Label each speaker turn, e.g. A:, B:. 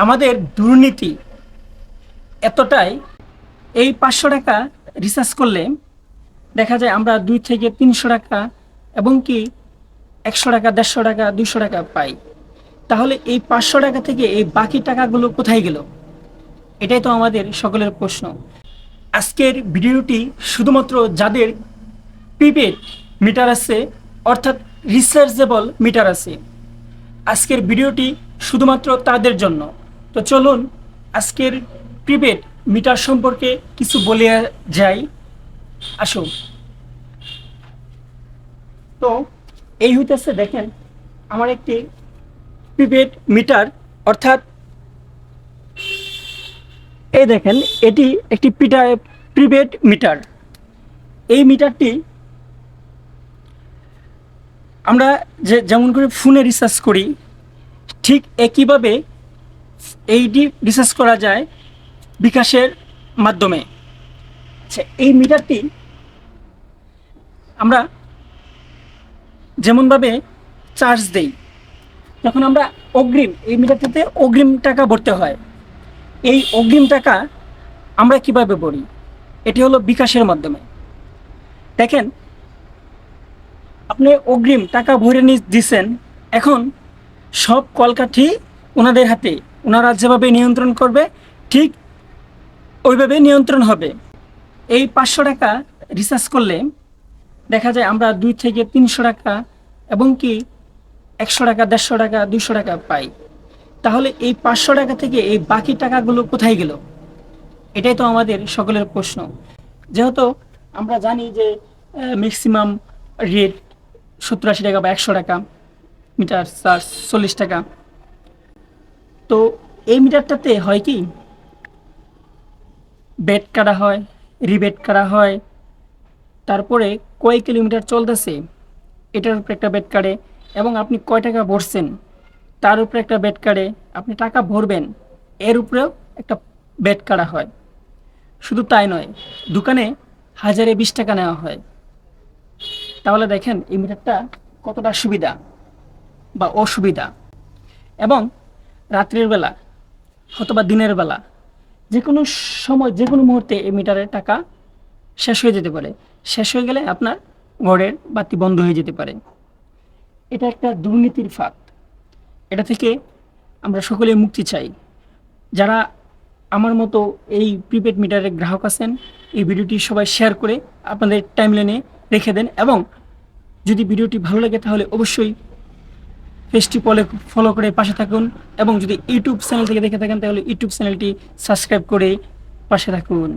A: আমাদের দুর্নীতি এতটাই, এই 500 টাকা রিচার্জ করলে দেখা যায় আমরা 2 থেকে 300 টাকা এবং কি 100 টাকা, 150 টাকা, 200 টাকা পাই। তাহলে এই 500 টাকা থেকে এই বাকি টাকাগুলো কোথায় গেল? এটাই তো আমাদের সকলের প্রশ্ন। আজকের ভিডিওটি শুধুমাত্র যাদের প্রিপেড মিটার আছে, অর্থাৎ রিচার্জেবল মিটার আছে, আজকের ভিডিওটি শুধুমাত্র তাদের জন্য। তো চলুন আজকের প্রিপেড মিটার সম্পর্কে কিছু বলে যাই। আসুন। তো এই হইতেছে, দেখেন আমার একটি প্রিপেড মিটার, অর্থাৎ এই দেখেন এটি একটি প্রিপেড মিটার। এই মিটারটি আমরা যেমন করে ফোনে রিচার্জ করি, ঠিক একইভাবে এইটি রিচার্জ করা যায় বিকাশের মাধ্যমে। আচ্ছা, এই মিটারটি আমরা যেমনভাবে চার্জ দেই, যখন আমরা এই মিটারটিতে অগ্রিম টাকা ভরতে হয়। এই অগ্রিম টাকা আমরা কিভাবে ভরি? এটি হলো বিকাশের মাধ্যমে। দেখেন, আপনি অগ্রিম টাকা ভরে দিচ্ছেন, এখন সব কলকাঠি ওনাদের হাতে, ওনারা যেভাবে নিয়ন্ত্রণ করবে ঠিক ওইভাবে নিয়ন্ত্রণ হবে। এই 500 টাকা রিচার্জ করলে দেখা যায় আমরা 2 থেকে 300 টাকা এবং কি 100 টাকা, 150 টাকা, 200 টাকা পাই। তাহলে এই 500 টাকা থেকে এই বাকি টাকাগুলো কোথায় গেল? এটাই তো আমাদের সকলের প্রশ্ন। যেহেতু আমরা জানি যে ম্যাক্সিমাম রেট 70-80 টাকা বা 100 টাকা, মিটার চার্জ 40 টাকা। তো এই মিটারটাতে হয় কি, বেড কাটা হয়, রিবেট করা হয়, তারপরে কয় কিলোমিটার চলতেছে এটার উপরে একটা বেড কাটে, এবং আপনি কয় টাকা ভরছেন তার উপরে একটা বেড কাটে, আপনি টাকা ভরবেন এর উপরেও একটা বেড কাটা হয়। শুধু তাই নয়, দোকানে 1020 টাকা নেওয়া হয়। তাহলে দেখেন এই মিটারটা কতটা সুবিধা বা অসুবিধা। এবং রাত্রের বেলা অথবা দিনের বেলা যে কোনো সময়, যে কোনো মুহূর্তে এই মিটারের টাকা শেষ হয়ে যেতে পারে। শেষ হয়ে গেলে আপনার ঘরের বাতি বন্ধ হয়ে যেতে পারে। এটা একটা দুর্নীতির ফাঁদ। এটা থেকে আমরা সকলে মুক্তি চাই। যারা আমার মতো এই প্রিপেড মিটারের গ্রাহক আছেন, এই ভিডিওটি সবাই শেয়ার করে আপনাদের টাইমলাইনে রেখে দেন, এবং যদি ভিডিওটি ভালো লাগে তাহলে অবশ্যই পেজটি ফলো করে পাশে থাকুন, এবং যদি ইউটিউব চ্যানেল থেকে দেখে থাকেন তাহলে ইউটিউব চ্যানেলটি সাবস্ক্রাইব করে পাশে থাকুন।